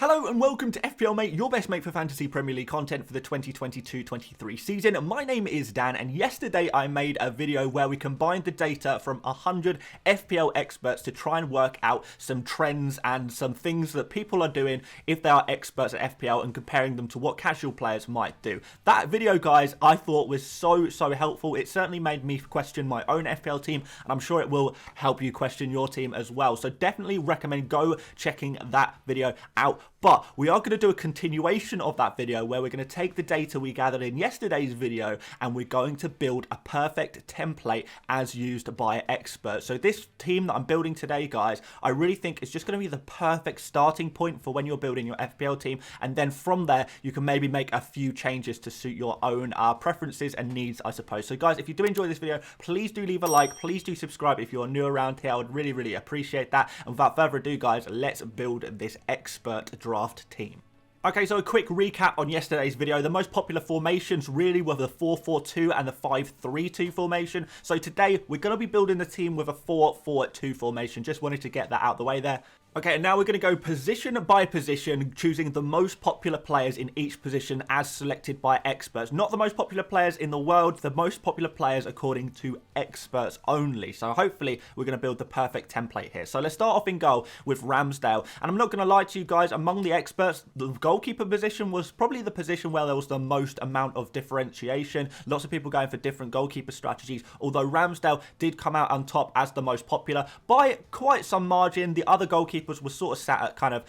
Hello and welcome to FPL Mate, your best mate for Fantasy Premier League content for the 2022-23 season. My name is Dan, and yesterday I made a video where we combined the data from 100 FPL experts to try and work out some trends and some things that people are doing if they are experts at FPL and comparing them to what casual players might do. That video, guys, I thought was so helpful. It certainly made me question my own FPL team, and I'm sure it will help you question your team as well. So definitely recommend go checking that video out. But we are going to do a continuation of that video where we're going to take the data we gathered in yesterday's video and we're going to build a perfect template as used by experts. So this team that I'm building today, guys, I really think it's just going to be the perfect starting point for when you're building your FPL team. And then from there, you can maybe make a few changes to suit your own preferences and needs, I suppose. So guys, if you do enjoy this video, please do leave a like. Please do subscribe if you're new around here. I would really appreciate that. And without further ado, guys, let's build this expert draft team. Okay, so a quick recap on yesterday's video. The most popular formations really were the 4-4-2 and the 5-3-2 formation. So today, we're going to be building the team with a 4-4-2 formation. Just wanted to get that out of the way there. Okay, and now we're going to go position by position, choosing the most popular players in each position as selected by experts. Not the most popular players in the world, the most popular players according to experts only. So hopefully we're going to build the perfect template here. So let's start off in goal with Ramsdale. And I'm not going to lie to you guys, among the experts, the goalkeeper position was probably the position where there was the most amount of differentiation. Lots of people going for different goalkeeper strategies, although Ramsdale did come out on top as the most popular by quite some margin. The other goalkeepers was sort of sat at kind of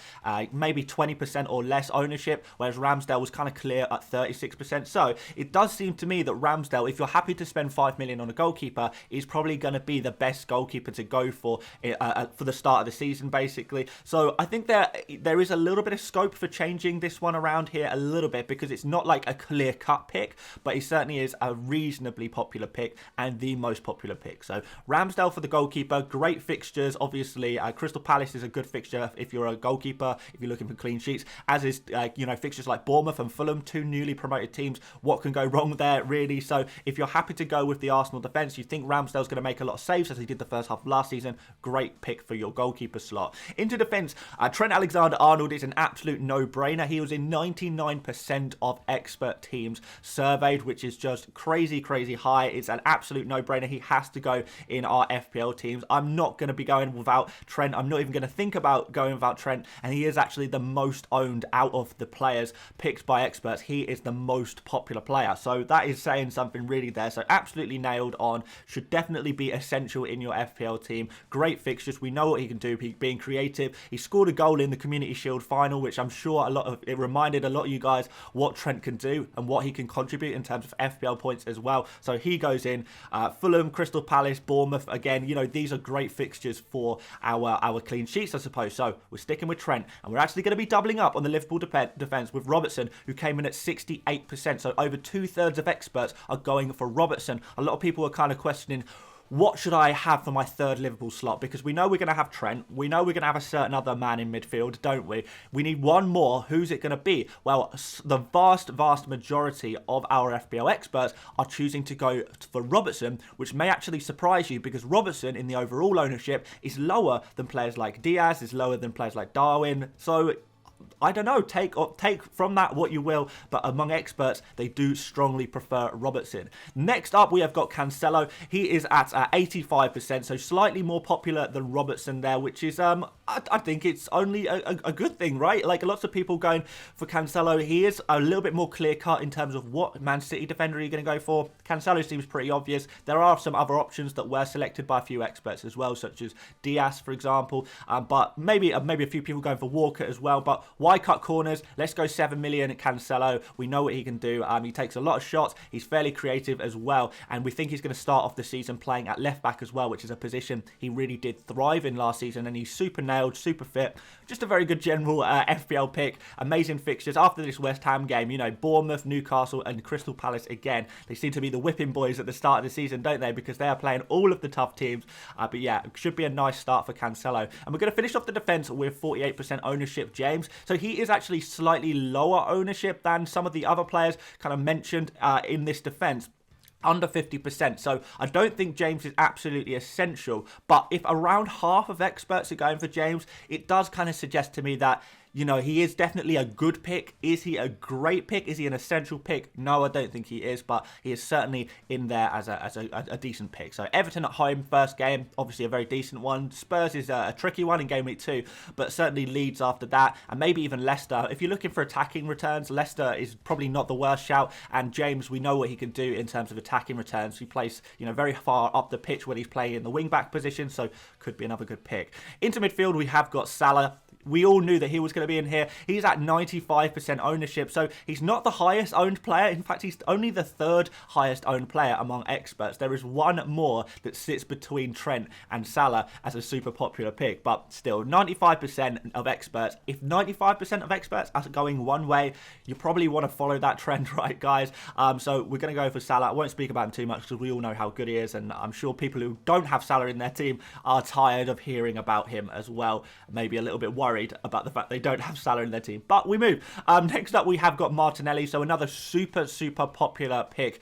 maybe 20% or less ownership, whereas Ramsdale was kind of clear at 36%. So it does seem to me that Ramsdale, if you're happy to spend 5 million on a goalkeeper, is probably going to be the best goalkeeper to go for the start of the season, basically. So I think there is a little bit of scope for changing this one around here a little bit, because it's not like a clear-cut pick, but he certainly is a reasonably popular pick and the most popular pick. So Ramsdale for the goalkeeper, great fixtures. Obviously, Crystal Palace is a good fixture if you're a goalkeeper, if you're looking for clean sheets, as is fixtures like Bournemouth and Fulham, two newly promoted teams. What can go wrong there, really? So if you're happy to go with the Arsenal defence, you think Ramsdale's going to make a lot of saves as he did the first half of last season, great pick for your goalkeeper slot. Into defence, Trent Alexander-Arnold is an absolute no-brainer. He was in 99% of expert teams surveyed, which is just crazy high. It's an absolute no-brainer. He has to go in our FPL teams. I'm not going to be going without Trent. I'm not even going to think about going without Trent, and he is actually the most owned out of the players picked by experts. He is the most popular player, so that is saying something really there. So absolutely nailed on, should definitely be essential in your FPL team. Great fixtures, we know what he can do, being creative. He scored a goal in the Community Shield final, which I'm sure it reminded a lot of you guys what Trent can do and what he can contribute in terms of FPL points as well. So he goes in. Fulham, Crystal Palace, Bournemouth, again, these are great fixtures for our clean sheets, I suppose. So we're sticking with Trent, and we're actually going to be doubling up on the Liverpool defence with Robertson, who came in at 68%. So over 2/3 of experts are going for Robertson. A lot of people are kind of questioning, what should I have for my third Liverpool slot? Because we know we're going to have Trent. We know we're going to have a certain other man in midfield, don't we? We need one more. Who's it going to be? Well, the vast majority of our FPL experts are choosing to go for Robertson, which may actually surprise you, because Robertson in the overall ownership is lower than players like Diaz, is lower than players like Darwin. So I don't know, take from that what you will, but among experts, they do strongly prefer Robertson. Next up, we have got Cancelo. He is at 85%, so slightly more popular than Robertson there, which is, I think it's only a good thing, right? Like, lots of people going for Cancelo. He is a little bit more clear-cut in terms of what Man City defender you're going to go for. Cancelo seems pretty obvious. There are some other options that were selected by a few experts as well, such as Diaz, for example, but maybe a few people going for Walker as well. But why cut corners? Let's go 7 million at Cancelo. We know what he can do. He takes a lot of shots. He's fairly creative as well, and we think he's going to start off the season playing at left back as well, which is a position he really did thrive in last season, and he's super nailed, super fit. Just a very good general FPL pick. Amazing fixtures after this West Ham game. Bournemouth, Newcastle, and Crystal Palace again. They seem to be the whipping boys at the start of the season, don't they? Because they are playing all of the tough teams. But yeah, it should be a nice start for Cancelo. And we're going to finish off the defence with 48% ownership, James. So he is actually slightly lower ownership than some of the other players kind of mentioned in this defence. Under 50%, so I don't think James is absolutely essential, but if around half of experts are going for James, it does kind of suggest to me that you know, he is definitely a good pick. Is he a great pick? Is he an essential pick? No, I don't think he is, but he is certainly in there as a decent pick. So Everton at home, first game, obviously a very decent one. Spurs is a tricky one in game week 2, but certainly Leeds after that, and maybe even Leicester. If you're looking for attacking returns, Leicester is probably not the worst shout, and James, we know what he can do in terms of attacking returns. He plays, you know, very far up the pitch when he's playing in the wing-back position, so could be another good pick. Into midfield, we have got Salah. We all knew that he was going to be in here. He's at 95% ownership, so he's not the highest owned player. In fact, he's only the 3rd highest owned player among experts. There is one more that sits between Trent and Salah as a super popular pick, but still, 95% of experts. If 95% of experts are going one way, you probably want to follow that trend, right, guys? So we're going to go for Salah. I won't speak about him too much because we all know how good he is, and I'm sure people who don't have Salah in their team are tired of hearing about him as well. Maybe a little bit worried about the fact they don't have Salah in their team, but we move. Next up, we have got Martinelli, so another super popular pick.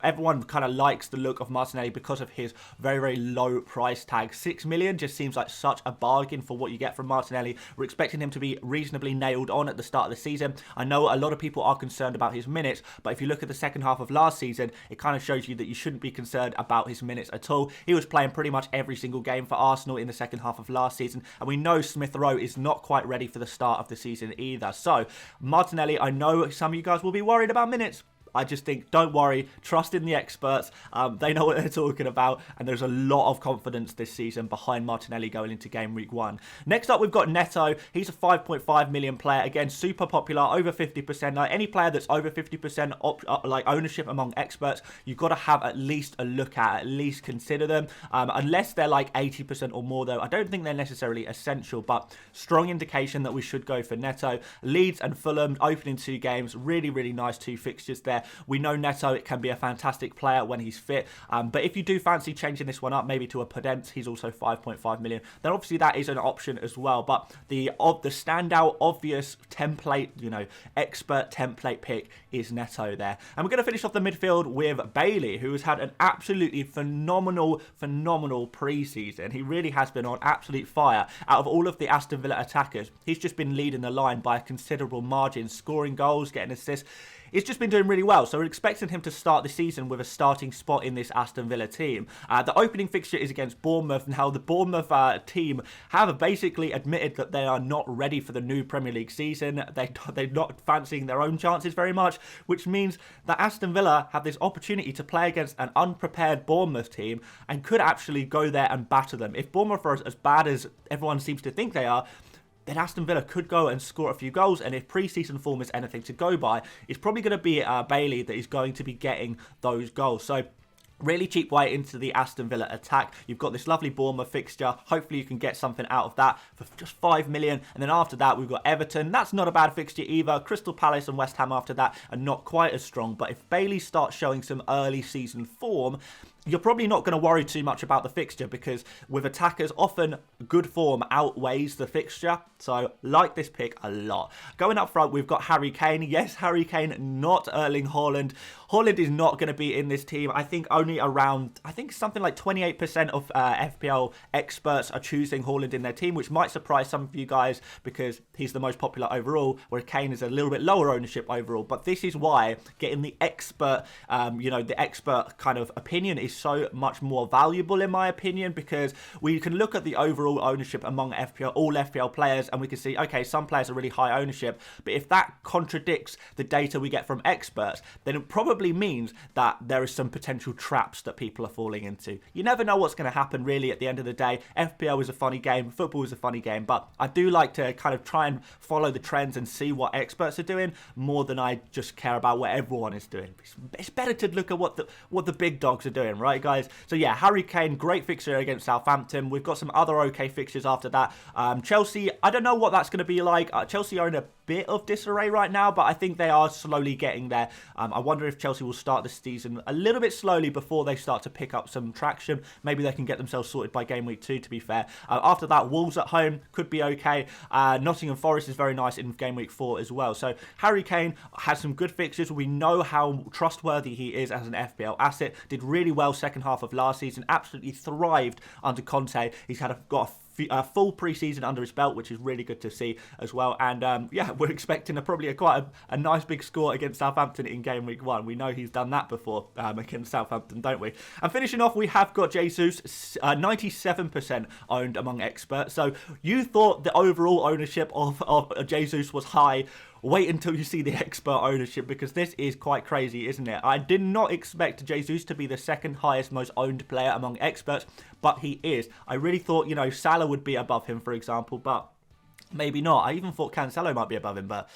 Everyone kind of likes the look of Martinelli because of his very low price tag. 6 million just seems like such a bargain for what you get from Martinelli. We're expecting him to be reasonably nailed on at the start of the season. I know a lot of people are concerned about his minutes, but if you look at the second half of last season, it kind of shows you that you shouldn't be concerned about his minutes at all. He was playing pretty much every single game for Arsenal in the second half of last season, and we know Smith Rowe is not quite ready for the start of the season either. So Martinelli, I know some of you guys will be worried about minutes. I just think, don't worry, trust in the experts. They know what they're talking about, and there's a lot of confidence this season behind Martinelli going into game week 1. Next up, we've got Neto. He's a 5.5 million player. Again, super popular, over 50%. Like any player that's over 50% like ownership among experts, you've got to have at least a look at least consider them. Unless they're like 80% or more, though, I don't think they're necessarily essential, but strong indication that we should go for Neto. Leeds and Fulham opening 2 games. Really nice 2 fixtures there. We know Neto, it can be a fantastic player when he's fit, but if you do fancy changing this one up, maybe to a Podence, he's also 5.5 million, then obviously that is an option as well. But the standout, obvious template, you know, expert template pick is Neto there. And we're going to finish off the midfield with Bailey, who has had an absolutely phenomenal pre-season. He really has been on absolute fire. Out of all of the Aston Villa attackers, he's just been leading the line by a considerable margin, scoring goals, getting assists. He's just been doing really well, so we're expecting him to start the season with a starting spot in this Aston Villa team. The opening fixture is against Bournemouth. Now, the Bournemouth team have basically admitted that they are not ready for the new Premier League season. They're not fancying their own chances very much, which means that Aston Villa have this opportunity to play against an unprepared Bournemouth team and could actually go there and batter them. If Bournemouth are as bad as everyone seems to think they are, then Aston Villa could go and score a few goals, and if pre-season form is anything to go by, it's probably going to be Bailey that is going to be getting those goals. So really cheap way into the Aston Villa attack. You've got this lovely Bournemouth fixture. Hopefully you can get something out of that for just 5 million. And then after that, we've got Everton. That's not a bad fixture either. Crystal Palace and West Ham after that are not quite as strong. But if Bailey starts showing some early season form, you're probably not going to worry too much about the fixture, because with attackers, often good form outweighs the fixture. So like this pick a lot. Going up front, we've got Harry Kane. Yes, Harry Kane, not Erling Haaland. Haaland is not going to be in this team. I think only around, something like 28% of FPL experts are choosing Haaland in their team, which might surprise some of you guys because he's the most popular overall, where Kane is a little bit lower ownership overall. But this is why getting the expert, the expert kind of opinion is so much more valuable, in my opinion, because we can look at the overall ownership among all FPL players, and we can see, okay, some players are really high ownership, but if that contradicts the data we get from experts, then it probably means that there is some potential traps that people are falling into. You never know what's going to happen, really, at the end of the day. FPL is a funny game, football is a funny game, but I do like to kind of try and follow the trends and see what experts are doing more than I just care about what everyone is doing. It's better to look at what the big dogs are doing, right, guys? So yeah, Harry Kane, great fixture against Southampton. We've got some other okay fixtures after that. Chelsea, I don't know what that's going to be like. Chelsea are in a bit of disarray right now, but I think they are slowly getting there. I wonder if Chelsea will start the season a little bit slowly before they start to pick up some traction. Maybe they can get themselves sorted by game week 2, to be fair. After that, Wolves at home could be okay. Nottingham Forest is very nice in game week 4 as well. So Harry Kane has some good fixtures. We know how trustworthy he is as an FPL asset. Did really well second half of last season. Absolutely thrived under Conte. He's got a full pre-season under his belt, which is really good to see as well. And yeah, we're expecting probably quite a nice big score against Southampton in game week 1. We know he's done that before against Southampton, don't we? And finishing off, we have got Jesus, 97% owned among experts. So you thought the overall ownership of Jesus was high. Wait until you see the expert ownership, because this is quite crazy, isn't it? I did not expect Jesus to be the second highest most owned player among experts, but he is. I really thought, you know, Salah would be above him, for example, but maybe not. I even thought Cancelo might be above him, but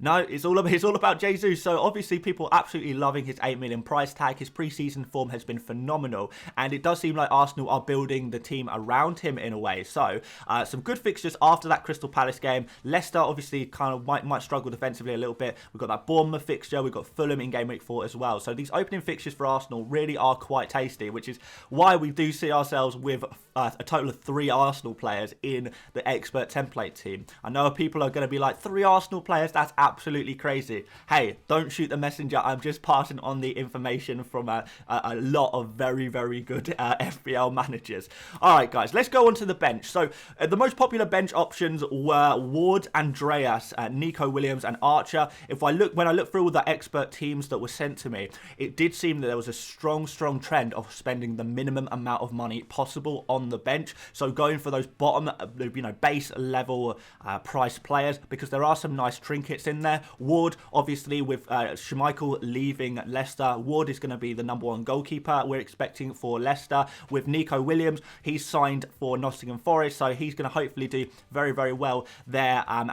no, it's all about Jesus. So obviously people absolutely loving his 8 million price tag. His preseason form has been phenomenal, and it does seem like Arsenal are building the team around him in a way. So some good fixtures after that Crystal Palace game. Leicester obviously kind of might struggle defensively a little bit. We've got that Bournemouth fixture. We've got Fulham in game week 4 as well. So these opening fixtures for Arsenal really are quite tasty, which is why we do see ourselves with a total of 3 Arsenal players in the expert template team. I know people are going to be like, 3 Arsenal players? That's absolutely crazy. Hey, don't shoot the messenger. I'm just passing on the information from a lot of very, very good FPL managers. All right, guys, let's go on to the bench. So the most popular bench options were Ward, Andreas, Nico Williams, and Archer. When I look through all the expert teams that were sent to me, it did seem that there was a strong trend of spending the minimum amount of money possible on the bench. So going for those bottom, base level price players, because there are some nice trinkets in there. Ward, obviously, with Schmeichel leaving Leicester, Ward is going to be the #1 goalkeeper we're expecting for Leicester. With Nico Williams, he's signed for Nottingham Forest, so he's going to hopefully do very, very well there and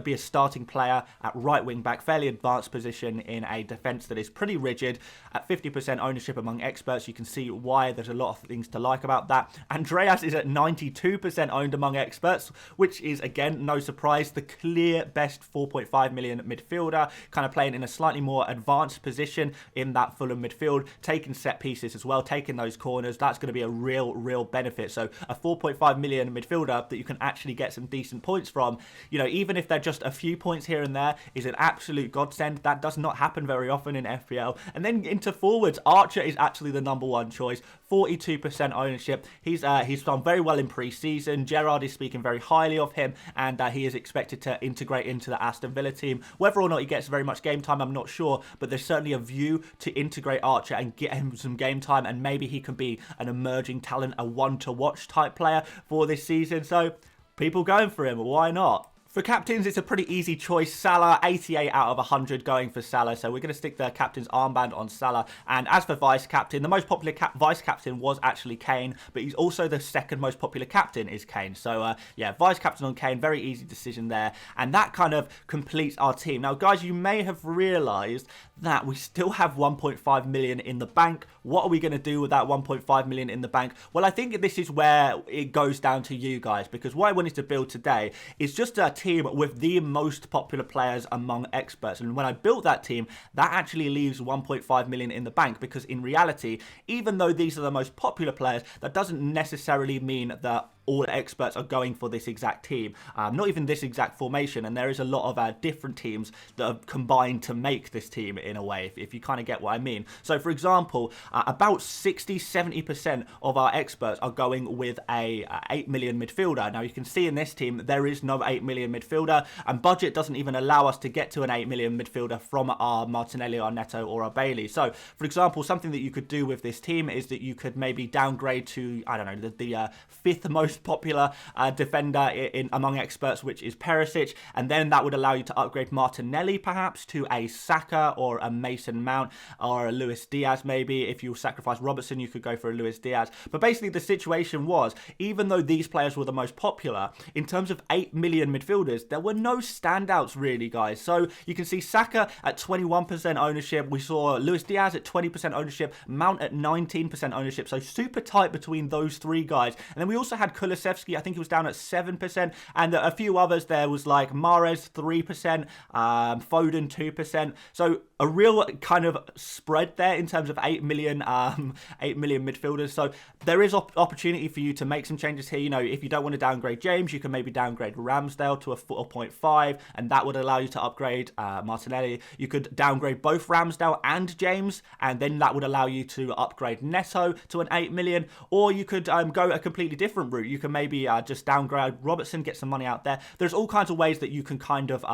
be a starting player at right wing back, fairly advanced position in a defence that is pretty rigid. At 50% ownership among experts, you can see why there's a lot of things to like about that. Andreas is at 92% owned among experts, which is, again, no surprise, the clear best 4.5 million midfielder, kind of playing in a slightly more advanced position in that Fulham midfield, taking set pieces as well, taking those corners. That's going to be a real benefit. So a 4.5 million midfielder that you can actually get some decent points from, even if they're just a few points here and there, is an absolute godsend. That does not happen very often in FPL. And then into forwards, Archer is actually the #1 choice, 42% ownership. He's done very well in pre-season. Gerrard is speaking very highly of him, and he is expected to integrate into the Aston Villa team. Whether or not he gets very much game time, I'm not sure, but there's certainly a view to integrate Archer and get him some game time, and maybe he can be an emerging talent, a one-to-watch type player for this season. So people going for him, why not? For captains, it's a pretty easy choice. Salah, 88 out of 100 going for Salah. So we're going to stick the captain's armband on Salah. And as for vice captain, the most popular vice captain was actually Kane, but he's also the second most popular captain is Kane. So yeah, vice captain on Kane, very easy decision there. And that kind of completes our team. Now, guys, you may have realised that we still have 1.5 million in the bank. What are we going to do with that 1.5 million in the bank? Well, I think this is where it goes down to you guys, because what I wanted to build today is just a team with the most popular players among experts. And when I built that team, that actually leaves 1.5 million in the bank, because in reality, even though these are the most popular players, that doesn't necessarily mean that all experts are going for this exact team, not even this exact formation, and there is a lot of different teams that are combined to make this team in a way, if you kind of get what I mean. So for example, about 60-70% of our experts are going with a 8 million midfielder. Now you can see in this team there is no 8 million midfielder, and budget doesn't even allow us to get to an 8 million midfielder from our Martinelli, our Neto, or our Bailey. So for example, something that you could do with this team is that you could maybe downgrade to, I don't know, the 5th most popular defender among experts, which is Perisic, and then that would allow you to upgrade Martinelli perhaps to a Saka or a Mason Mount or a Luis Diaz. Maybe if you sacrifice Robertson, you could go for a Luis Diaz. But basically the situation was, even though these players were the most popular, in terms of 8 million midfielders, there were no standouts really, guys. So you can see Saka at 21% ownership, we saw Luis Diaz at 20% ownership, Mount at 19% ownership, so super tight between those 3 guys. And then we also had Kulusevski, I think he was down at 7%, and a few others there was like Mahrez 3%, Foden 2%. So a real kind of spread there in terms of 8 million midfielders. So there is opportunity for you to make some changes here. If you don't want to downgrade James, you can maybe downgrade Ramsdale to a 4.5, and that would allow you to upgrade Martinelli. You could downgrade both Ramsdale and James, and then that would allow you to upgrade Neto to an 8 million, or you could go a completely different route. you can maybe just downgrade Robertson, get some money out there. There's all kinds of ways that you can kind of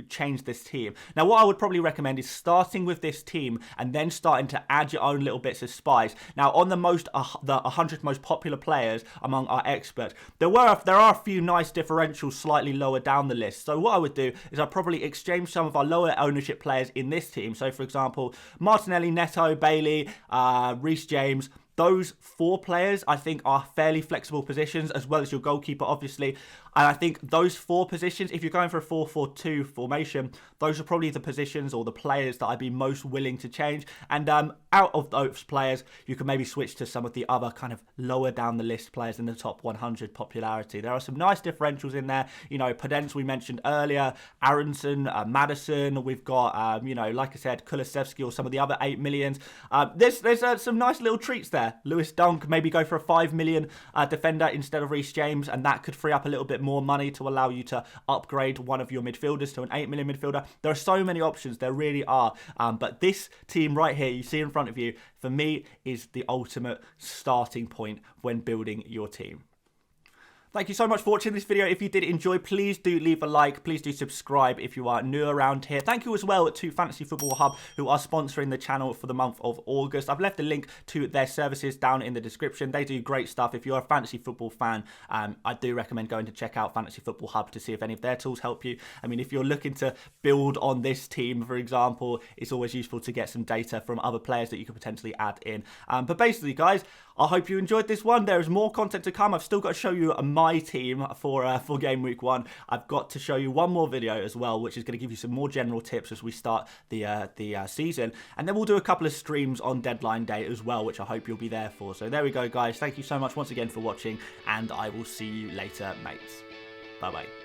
change this team. Now, what I would probably recommend is starting with this team and then starting to add your own little bits of spice. Now, on the 100 most popular players among our experts, there are a few nice differentials slightly lower down the list. So what I would do is I'd probably exchange some of our lower ownership players in this team. So, for example, Martinelli, Neto, Bailey, Reece James. Those 4 players, I think, are fairly flexible positions, as well as your goalkeeper, obviously. And I think those 4 positions, if you're going for a 4-4-2 formation, those are probably the positions or the players that I'd be most willing to change. And out of those players, you can maybe switch to some of the other kind of lower down the list players in the top 100 popularity. There are some nice differentials in there. You know, Podence we mentioned earlier, Aronson, Maddison. We've got, you know, like I said, Kulusevski or some of the other 8 millions. There's some nice little treats there. Lewis Dunk, maybe go for a 5 million defender instead of Reece James, and that could free up a little bit more money to allow you to upgrade one of your midfielders to an 8 million midfielder. There are so many options, there really are. But this team right here, you see in front of you, for me, is the ultimate starting point when building your team. Thank you so much for watching this video. If you did enjoy, please do leave a like. Please do subscribe if you are new around here. Thank you as well to Fantasy Football Hub, who are sponsoring the channel for the month of August. I've left a link to their services down in the description. They do great stuff. If you're a fantasy football fan, I do recommend going to check out Fantasy Football Hub to see if any of their tools help you. I mean, if you're looking to build on this team, for example, it's always useful to get some data from other players that you could potentially add in. But basically, guys, I hope you enjoyed this one. There is more content to come. I've still got to show you my team for game week 1. I've got to show you one more video as well, which is going to give you some more general tips as we start the season. And then we'll do a couple of streams on deadline day as well, which I hope you'll be there for. So there we go, guys. Thank you so much once again for watching, and I will see you later, mates. Bye-bye.